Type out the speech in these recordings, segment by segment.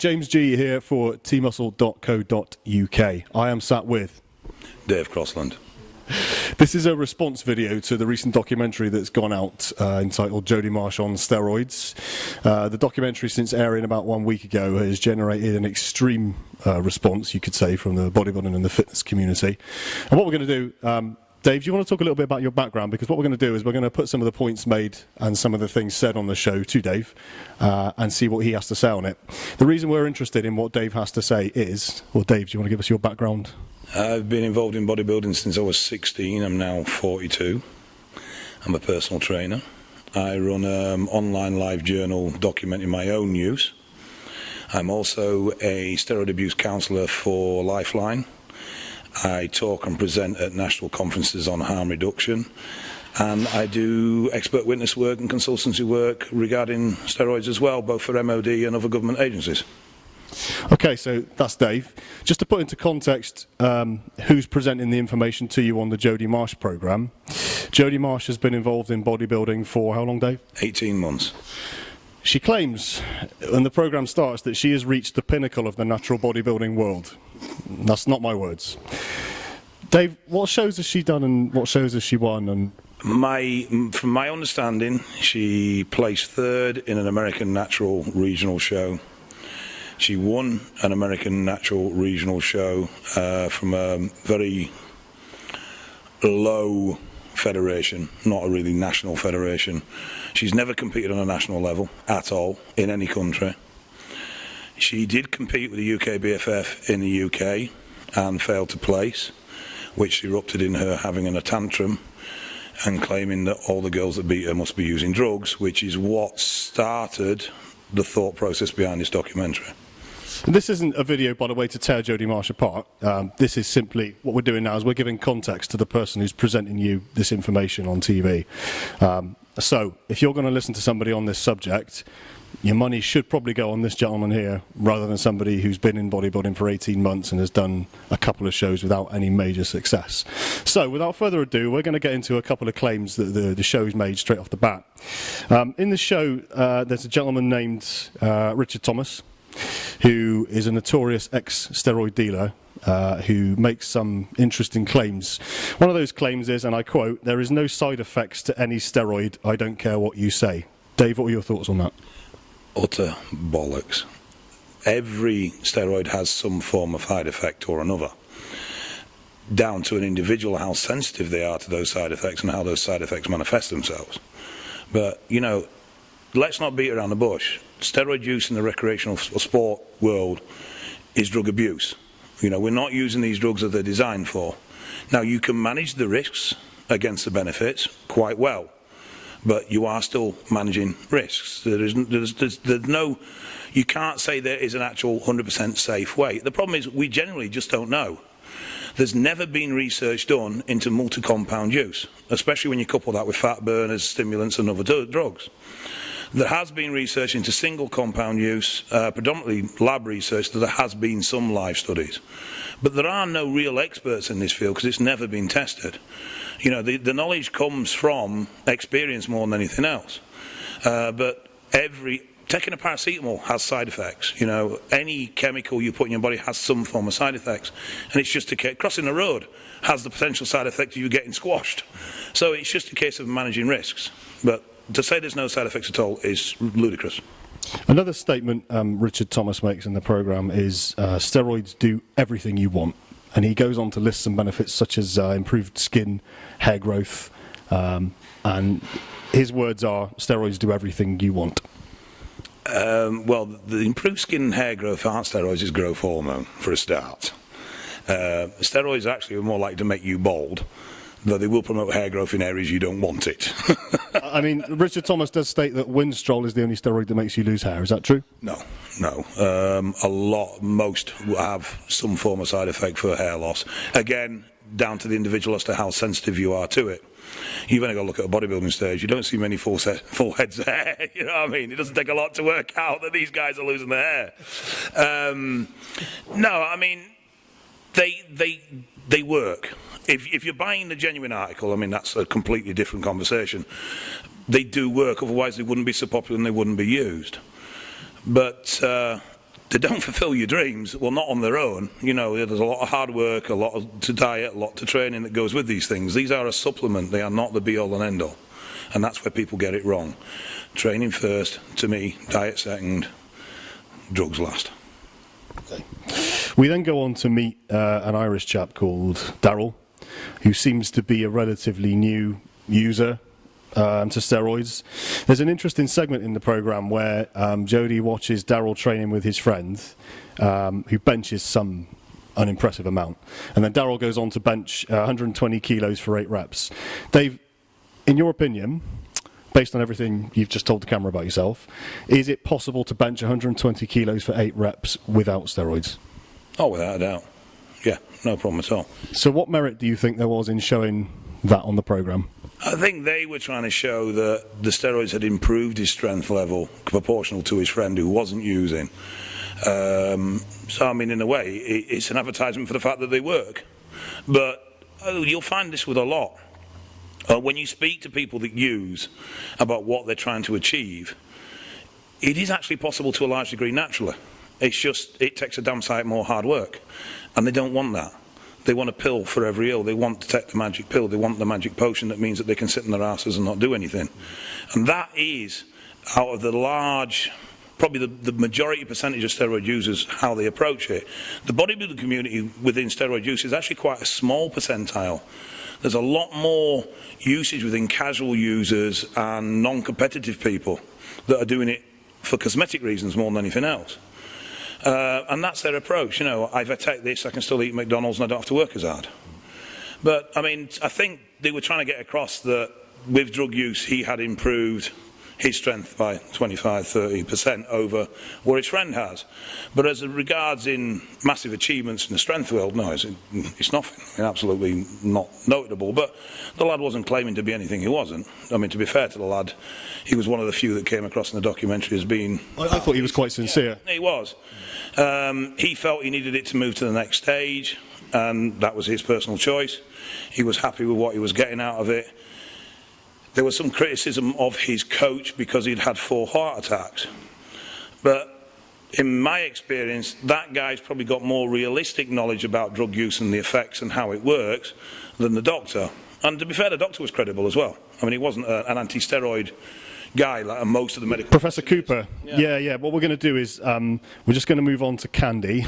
James G here for TMuscle.co.uk. I am sat with Dave Croslands. This is a response video to the recent documentary that's gone out entitled Jodie Marsh on Steroids. The documentary, since airing about 1 week ago, has generated an extreme response, you could say, from the bodybuilding and the fitness community. And what we're going to do, Dave, do you want to talk a little bit about your background? Because what we're going to do is we're going to put some of the points made and some of the things said on the show to Dave and see what he has to say on it. The reason we're interested in what Dave has to say is, well, Dave, do you want to give us your background? I've been involved in bodybuilding since I was 16. I'm now 42. I'm a personal trainer. I run an online live journal documenting my own use. I'm also a steroid abuse counsellor for Lifeline. I talk and present at national conferences on harm reduction, and I do expert witness work and consultancy work regarding steroids as well, both for MOD and other government agencies. Okay, so that's Dave. Just to put into context who's presenting the information to you on the Jodie Marsh programme. Jodie Marsh has been involved in bodybuilding for how long, Dave? 18 months. She claims, when the programme starts, that she has reached the pinnacle of the natural bodybuilding world. That's not my words. Dave, what shows has she done and what shows has she won? And from my understanding, she placed third in an American natural regional show. She won an American natural regional show from a very low federation, not a really national federation. She's never competed on a national level at all in any country. She did compete with the UK BFF in the UK and failed to place, which erupted in her having a tantrum and claiming that all the girls that beat her must be using drugs, which is what started the thought process behind this documentary. And this isn't a video, by the way, to tear Jodie Marsh apart. This is simply, what we're doing now is we're giving context to the person who's presenting you this information on TV. So, if you're going to listen to somebody on this subject, your money should probably go on this gentleman here, rather than somebody who's been in bodybuilding for 18 months and has done a couple of shows without any major success. So, without further ado, we're going to get into a couple of claims that the show's made straight off the bat. In the show, there's a gentleman named Richard Thomas, who is a notorious ex-steroid dealer who makes some interesting claims. One of those claims is, and I quote, "There is no side effects to any steroid, I don't care what you say." Dave, what are your thoughts on that? Utter bollocks. Every steroid has some form of side effect or another, down to an individual how sensitive they are to those side effects and how those side effects manifest themselves. But, you know, let's not beat around the bush. Steroid use in the recreational sport world is drug abuse. You know, we're not using these drugs that they're designed for. Now, you can manage the risks against the benefits quite well, but you are still managing risks. There's no, you can't say there is an actual 100% safe way. The problem is we generally just don't know. There's never been research done into multi-compound use, especially when you couple that with fat burners, stimulants and other drugs. There has been research into single compound use, predominantly lab research, that there has been some live studies. But there are no real experts in this field because it's never been tested. You know, the knowledge comes from experience more than anything else. But taking a paracetamol has side effects. You know, any chemical you put in your body has some form of side effects. And it's just a case, crossing the road has the potential side effect of you getting squashed. So it's just a case of managing risks. But to say there's no side effects at all is ludicrous. Another statement Richard Thomas makes in the programme is steroids do everything you want. And he goes on to list some benefits such as improved skin, hair growth, and his words are, steroids do everything you want. Well, the improved skin and hair growth aren't steroids, is growth hormone, for a start. Steroids actually are more likely to make you bald, though they will promote hair growth in areas you don't want it. I mean, Richard Thomas does state that Winstrol is the only steroid that makes you lose hair. Is that true? No. Most have some form of side effect for hair loss. Again, down to the individual as to how sensitive you are to it. You've only got to look at a bodybuilding stage. You don't see many full heads of hair. You know what I mean? It doesn't take a lot to work out that these guys are losing their hair. No, I mean, they work. If you're buying the genuine article, I mean, that's a completely different conversation. They do work, otherwise they wouldn't be so popular and they wouldn't be used. But They don't fulfill your dreams, well, not on their own. You know, there's a lot of hard work, a lot to diet, a lot to training that goes with these things. These are a supplement. They are not the be-all and end-all. And that's where people get it wrong. Training first, to me, diet second, drugs last. Okay. We then go on to meet an Irish chap called Daryl, who seems to be a relatively new user to steroids. There's an interesting segment in the programme where Jodie watches Daryl training with his friend, who benches some unimpressive amount. And then Daryl goes on to bench 120 kilos for 8 reps. Dave, in your opinion, based on everything you've just told the camera about yourself, is it possible to bench 120 kilos for 8 reps without steroids? Oh, without a doubt. Yeah, no problem at all. So what merit do you think there was in showing that on the programme? I think they were trying to show that the steroids had improved his strength level proportional to his friend who wasn't using. So, I mean, in a way, it's an advertisement for the fact that they work. But you'll find this with a lot. When you speak to people that use about what they're trying to achieve, it is actually possible to a large degree naturally. It's just, it takes a damn sight more hard work. And they don't want that. They want a pill for every ill. They want to take the magic pill. They want the magic potion that means that they can sit in their asses and not do anything. And that is, out of the large, probably the majority percentage of steroid users, how they approach it. The bodybuilding community within steroid use is actually quite a small percentile. There's a lot more usage within casual users and non-competitive people that are doing it for cosmetic reasons more than anything else. And that's their approach. You know, if I take this, I can still eat McDonald's and I don't have to work as hard. But, I mean, I think they were trying to get across that with drug use, he had improved his strength by 25-30% over what his friend has. But as regards in massive achievements in the strength world, no, it's nothing. I mean, absolutely not notable. But the lad wasn't claiming to be anything he wasn't. I mean, to be fair to the lad, he was one of the few that came across in the documentary as being... I thought he was quite sincere. Yeah, he was. He felt he needed it to move to the next stage, and that was his personal choice. He was happy with what he was getting out of it. There was some criticism of his coach because he'd had 4 heart attacks. But in my experience, that guy's probably got more realistic knowledge about drug use and the effects and how it works than the doctor. And to be fair, the doctor was credible as well. I mean, he wasn't an anti-steroid guy like most of the medical... Professor Cooper, yeah. What we're going to do is we're just going to move on to Candy,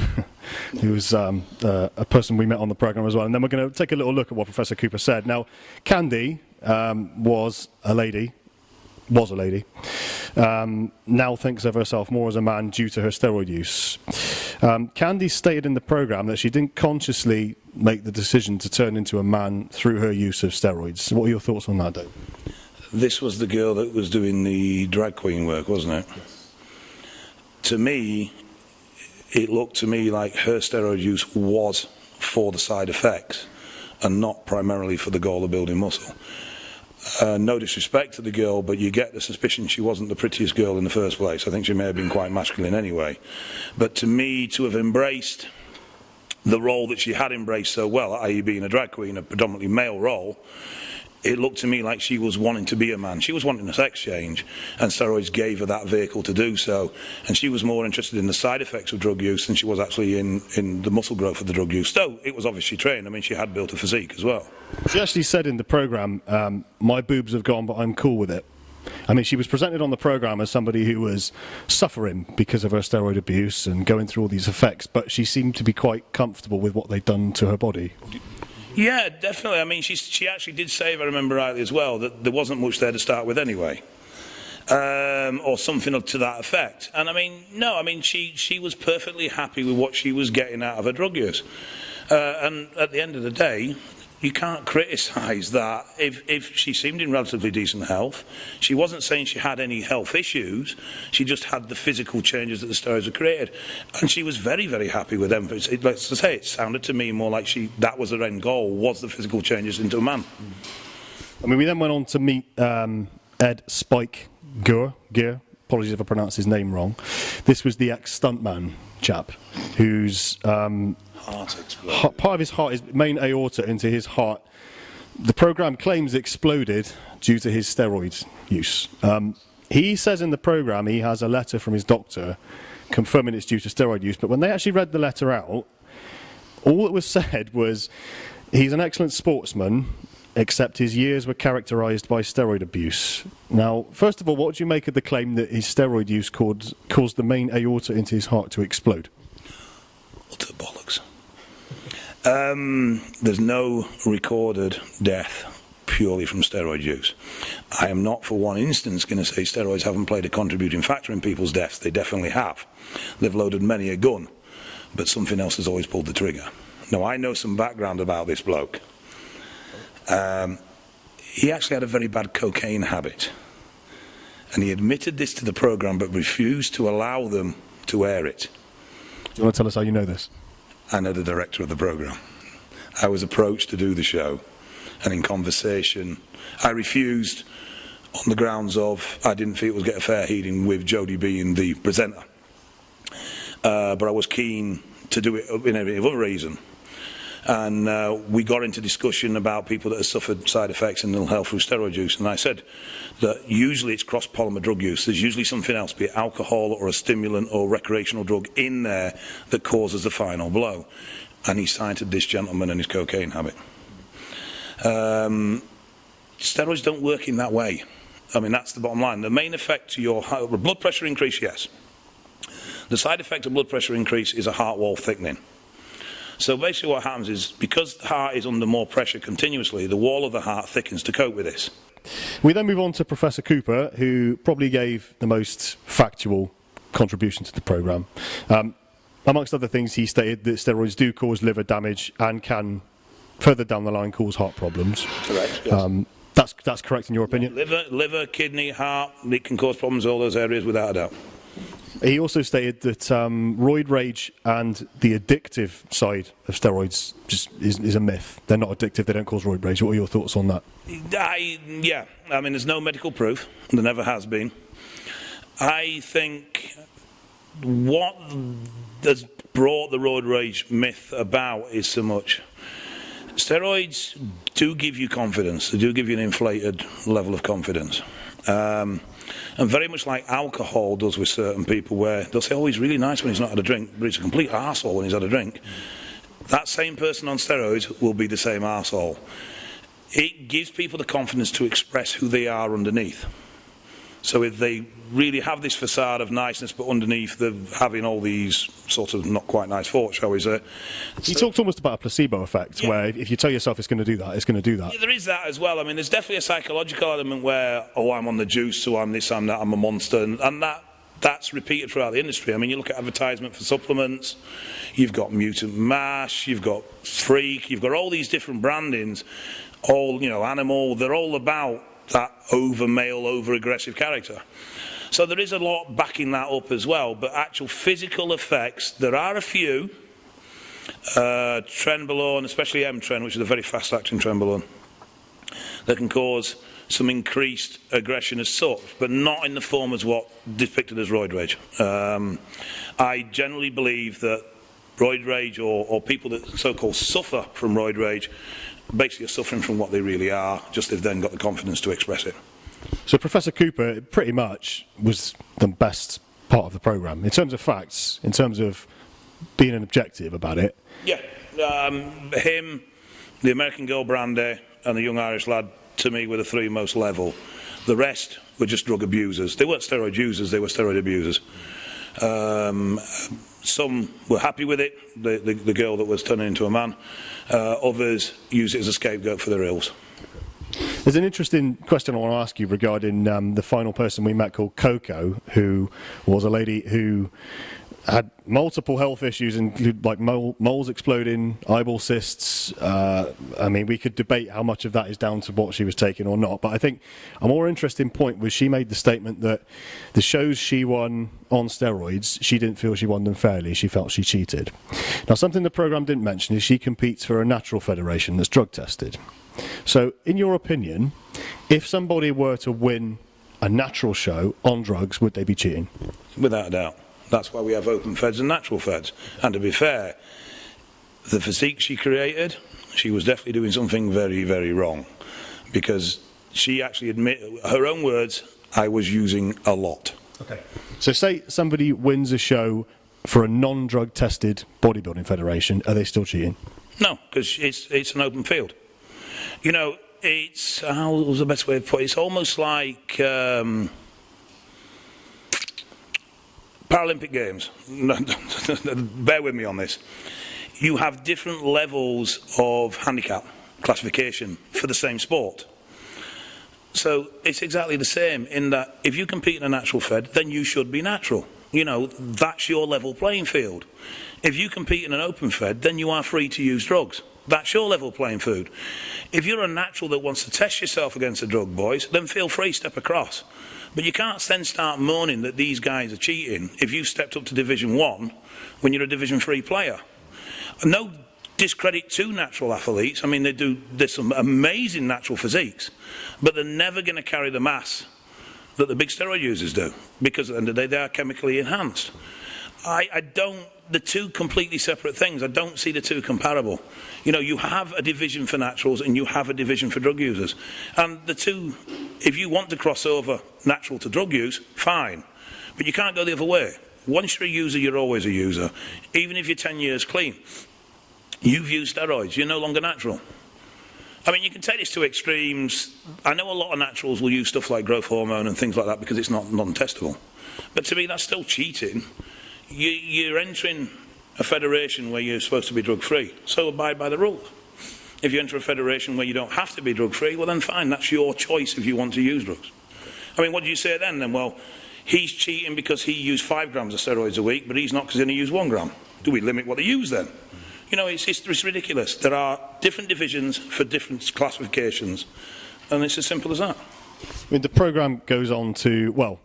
who's a person we met on the programme as well, and then we're going to take a little look at what Professor Cooper said. Now, Candy was a lady, now thinks of herself more as a man due to her steroid use. Candy stated in the programme that she didn't consciously make the decision to turn into a man through her use of steroids. What are your thoughts on that, Dave? This was the girl that was doing the drag queen work, wasn't it? Yes. To me, it looked to me like her steroid use was for the side effects and not primarily for the goal of building muscle. No disrespect to the girl, but you get the suspicion she wasn't the prettiest girl in the first place. I think she may have been quite masculine anyway. But to me, to have embraced the role that she had embraced so well, i.e. being a drag queen, a predominantly male role, it looked to me like she was wanting to be a man. She was wanting a sex change, and steroids gave her that vehicle to do so. And she was more interested in the side effects of drug use than she was actually in the muscle growth of the drug use. Though it was obviously trained. I mean, she had built a physique as well. She actually said in the programme, my boobs have gone, but I'm cool with it. I mean, she was presented on the programme as somebody who was suffering because of her steroid abuse and going through all these effects, but she seemed to be quite comfortable with what they'd done to her body. Yeah, definitely. I mean, she actually did say, if I remember rightly as well, that there wasn't much there to start with anyway. Or something to that effect. And I mean, no, I mean, she was perfectly happy with what she was getting out of her drug use. And at the end of the day, you can't criticise that if she seemed in relatively decent health. She wasn't saying she had any health issues. She just had the physical changes that the steroids had created. And she was very, very happy with them. Let's say it sounded to me more like that was her end goal, was the physical changes into a man. I mean, we then went on to meet Ed Spike Gear. Apologies if I pronounced his name wrong. This was the ex-stuntman chap whose heart exploded. Part of his heart, his main aorta into his heart, the programme claims exploded due to his steroid use. He says in the programme he has a letter from his doctor confirming it's due to steroid use. But when they actually read the letter out, all that was said was, he's an excellent sportsman, except his years were characterised by steroid abuse. Now, first of all, what do you make of the claim that his steroid use caused the main aorta into his heart to explode? Utter bollocks. There's no recorded death purely from steroid use. I am not for one instance going to say steroids haven't played a contributing factor in people's deaths. They definitely have. They've loaded many a gun, but something else has always pulled the trigger. Now, I know some background about this bloke. He actually had a very bad cocaine habit, and he admitted this to the programme but refused to allow them to air it. Do you want to tell us how you know this? I know the director of the programme. I was approached to do the show, and in conversation I refused on the grounds of I didn't feel it would get a fair hearing with Jodie being the presenter, but I was keen to do it in every other reason. And we got into discussion about people that have suffered side effects and ill health through steroid use, and I said that usually it's cross-polymer drug use. There's usually something else, be it alcohol or a stimulant or recreational drug in there that causes the final blow. And he cited this gentleman and his cocaine habit. Steroids don't work in that way. I mean, that's the bottom line. The main effect to your blood pressure increase, yes. The side effect of blood pressure increase is a heart wall thickening. So basically what happens is, because the heart is under more pressure continuously, the wall of the heart thickens to cope with this. We then move on to Professor Cooper, who probably gave the most factual contribution to the programme. Amongst other things, he stated that steroids do cause liver damage and can, further down the line, cause heart problems. Correct, yes. That's correct in your opinion? Liver, kidney, heart, it can cause problems in all those areas without a doubt. He also stated that roid rage and the addictive side of steroids just is a myth. They're not addictive, they don't cause roid rage. What are your thoughts on that? Yeah, I mean, there's no medical proof. There never has been. I think what has brought the roid rage myth about is so much. Steroids do give you confidence. They do give you an inflated level of confidence. And very much like alcohol does with certain people, where they'll say, oh, he's really nice when he's not had a drink, but he's a complete arsehole when he's had a drink. That same person on steroids will be the same arsehole. It gives people the confidence to express who they are underneath. So if they really have this facade of niceness, but underneath they're having all these sort of not quite nice thoughts, shall we say. You talked almost about a placebo effect, where if you tell yourself it's going to do that, it's going to do that. Yeah, there is that as well. I mean, there's definitely a psychological element where, oh, I'm on the juice, so I'm this, I'm that, I'm a monster, and that's repeated throughout the industry. I mean, you look at advertisement for supplements, you've got Mutant Mash, you've got Freak, you've got all these different brandings, all, Animal, they're all about that over male, over aggressive character. So there is a lot backing that up as well, but actual physical effects, there are a few. Trenbolone, especially M-Tren, which is a very fast-acting Trenbolone, that can cause some increased aggression as such, but not in the form as what depicted as roid rage. I generally believe that roid rage, or people that so-called suffer from roid rage, basically are suffering from what they really are, just they've then got the confidence to express it. So Professor Cooper pretty much was the best part of the programme. In terms of facts, in terms of being an objective about it. Yeah, him, the American Girl Brandy, and the young Irish lad, to me, were the three most level. The rest were just drug abusers. They weren't steroid users, they were steroid abusers. Some were happy with it, the girl that was turning into a man. Others use it as a scapegoat for their ills. There's an interesting question I want to ask you regarding the final person we met, called Coco, who was a lady who had multiple health issues, including like moles exploding, eyeball cysts. I mean, we could debate how much of that is down to what she was taking or not, but I think a more interesting point was she made the statement that the shows she won on steroids, she didn't feel she won them fairly. She felt she cheated. Now, something the programme didn't mention is she competes for a natural federation that's drug tested. So, in your opinion, if somebody were to win a natural show on drugs, would they be cheating? Without a doubt. That's why we have open feds and natural feds. And to be fair, the physique she created, she was definitely doing something very, very wrong. Because she actually admitted, her own words, I was using a lot. Okay. So say somebody wins a show for a non-drug tested bodybuilding federation, are they still cheating? No, because it's an open field. You know, it's, how was the best way to put it? It's almost like Paralympic Games. Bear with me on this. You have different levels of handicap classification for the same sport. So it's exactly the same in that if you compete in a natural fed, then you should be natural. You know, that's your level playing field. If you compete in an open fed, then you are free to use drugs. That's your level playing field. If you're a natural that wants to test yourself against the drug boys, then feel free, step across. But you can't then start moaning that these guys are cheating if you've stepped up to Division 1 when you're a Division 3 player. No discredit to natural athletes. I mean, there's some amazing natural physiques, but they're never going to carry the mass that the big steroid users do, because at the end of the day, they are chemically enhanced. I don't, the two completely separate things, I don't see the two comparable. You know, you have a division for naturals and you have a division for drug users. And the two, if you want to cross over natural to drug use, fine. But you can't go the other way. Once you're a user, you're always a user. Even if you're 10 years clean, you've used steroids, you're no longer natural. I mean, you can take this to extremes. I know a lot of naturals will use stuff like growth hormone and things like that because it's not non-testable. But to me, that's still cheating. You're entering a federation where you're supposed to be drug-free, so abide by the rules. If you enter a federation where you don't have to be drug-free, well then fine, that's your choice if you want to use drugs. I mean, what do you say then? Well, he's cheating because he used 5 grams of steroids a week, but he's not because he only used 1 gram. Do we limit what they use then? You know, it's ridiculous. There are different divisions for different classifications, and it's as simple as that. I mean, the programme goes on to, well,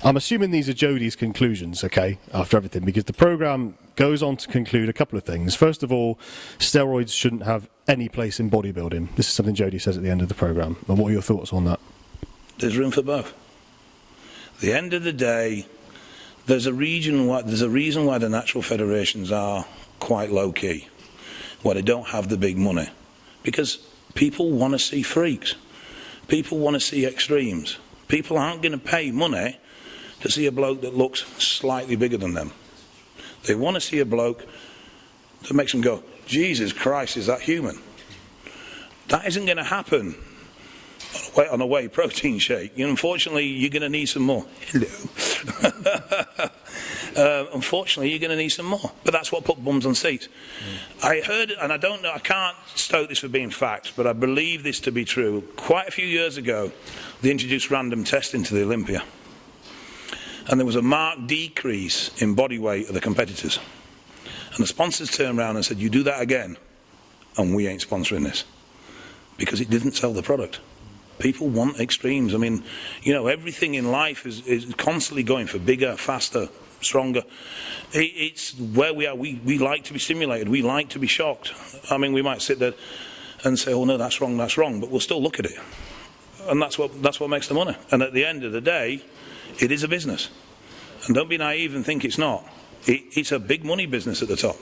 I'm assuming these are Jodie's conclusions, okay, after everything, because the programme goes on to conclude a couple of things. First of all, steroids shouldn't have any place in bodybuilding. This is something Jodie says at the end of the programme. And what are your thoughts on that? There's room for both. At the end of the day, there's a reason why the natural federations are quite low-key, why they don't have the big money. Because people want to see freaks. People want to see extremes. People aren't going to pay money to see a bloke that looks slightly bigger than them. They want to see a bloke that makes them go, Jesus Christ, is that human? That isn't going to happen on a whey protein shake. Unfortunately, you're going to need some more. Hello. Unfortunately, you're going to need some more. But that's what put bums on seats. I heard, and I don't know, I can't stoke this for being fact, but I believe this to be true. Quite a few years ago, they introduced random testing to the Olympia. And there was a marked decrease in body weight of the competitors. And the sponsors turned around and said, you do that again, and we ain't sponsoring this. Because it didn't sell the product. People want extremes. I mean, you know, everything in life is constantly going for bigger, faster, stronger. It's where we are. We like to be stimulated. We like to be shocked. I mean, we might sit there and say, oh no, that's wrong, but we'll still look at it. And that's what makes the money. And at the end of the day, it is a business. And don't be naive and think it's not. It's a big money business at the top.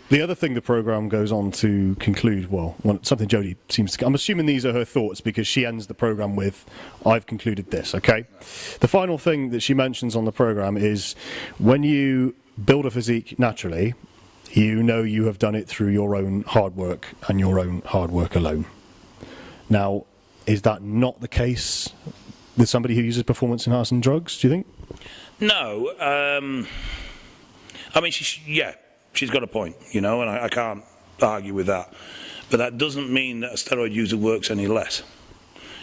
The other thing the programme goes on to conclude, well, something Jodie seems to... I'm assuming these are her thoughts because she ends the programme with, I've concluded this, okay? The final thing that she mentions on the programme is when you build a physique naturally, you know you have done it through your own hard work and your own hard work alone. Now, is that not the case with somebody who uses performance-enhancing drugs, do you think? No. I mean, she's got a point, you know, and I can't argue with that. But that doesn't mean that a steroid user works any less.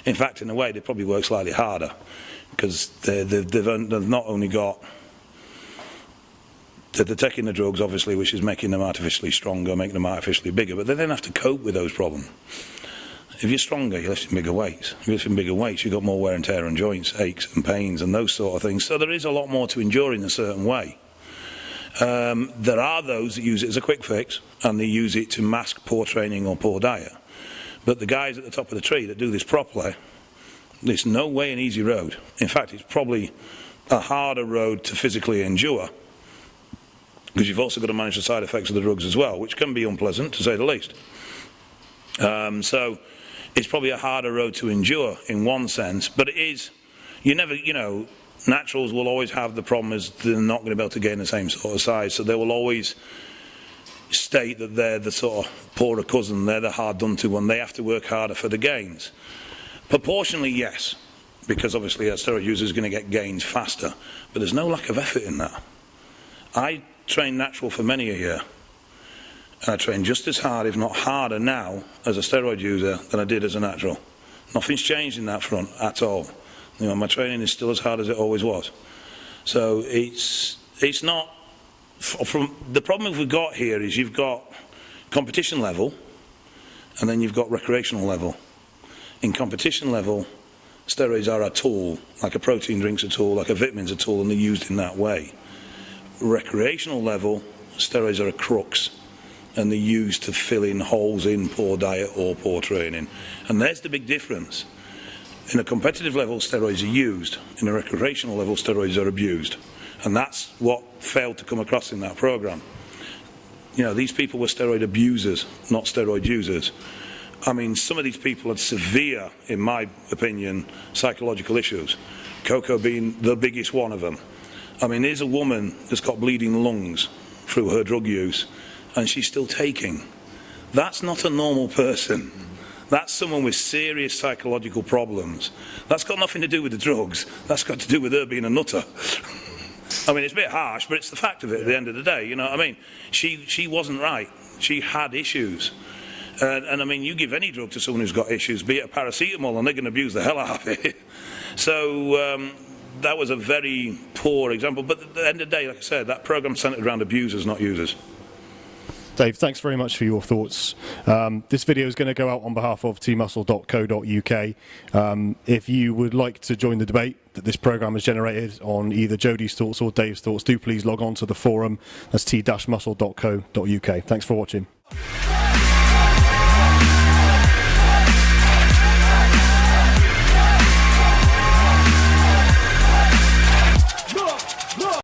In fact, in a way, they probably work slightly harder because they've not only got... They're taking the drugs, obviously, which is making them artificially stronger, making them artificially bigger, but they then have to cope with those problems. If you're stronger, you're lifting bigger weights. If you're lifting bigger weights, you've got more wear and tear on joints, aches and pains and those sort of things. So there is a lot more to endure in a certain way. There are those that use it as a quick fix and they use it to mask poor training or poor diet. But the guys at the top of the tree that do this properly, there's no way an easy road. In fact, it's probably a harder road to physically endure because you've also got to manage the side effects of the drugs as well, which can be unpleasant to say the least. So it's probably a harder road to endure in one sense, but it is, you never, you know, Naturals will always have the problem is they're not going to be able to gain the same sort of size, so they will always state that they're the sort of poorer cousin, they're the hard done to one, they have to work harder for the gains. Proportionally, yes, because obviously a steroid user is going to get gains faster, but there's no lack of effort in that. I trained natural for many a year, and I train just as hard, if not harder now, as a steroid user than I did as a natural. Nothing's changed in that front at all. You know, my training is still as hard as it always was. So it's not. From the problem we've got here is you've got competition level, and then you've got recreational level. In competition level, steroids are a tool, like a protein drink's a tool, like a vitamin's a tool, and they're used in that way. Recreational level, steroids are a crux, and they're used to fill in holes in poor diet or poor training. And there's the big difference. In a competitive level, steroids are used. In a recreational level, steroids are abused. And that's what failed to come across in that program. You know, these people were steroid abusers, not steroid users. I mean, some of these people had severe, in my opinion, psychological issues. Coco being the biggest one of them. I mean, here's a woman that's got bleeding lungs through her drug use, and she's still taking. That's not a normal person. That's someone with serious psychological problems. That's got nothing to do with the drugs. That's got to do with her being a nutter. I mean, it's a bit harsh, but it's the fact of it at the end of the day. You know what I mean? She wasn't right. She had issues. And I mean, you give any drug to someone who's got issues, be it a paracetamol, and they're going to abuse the hell out of it. So that was a very poor example. But at the end of the day, like I said, that program's centered around abusers, not users. Dave, thanks very much for your thoughts. This video is going to go out on behalf of tmuscle.co.uk. If you would like to join the debate that this programme has generated on either Jodie's thoughts or Dave's thoughts, do please log on to the forum. That's t-muscle.co.uk. Thanks for watching.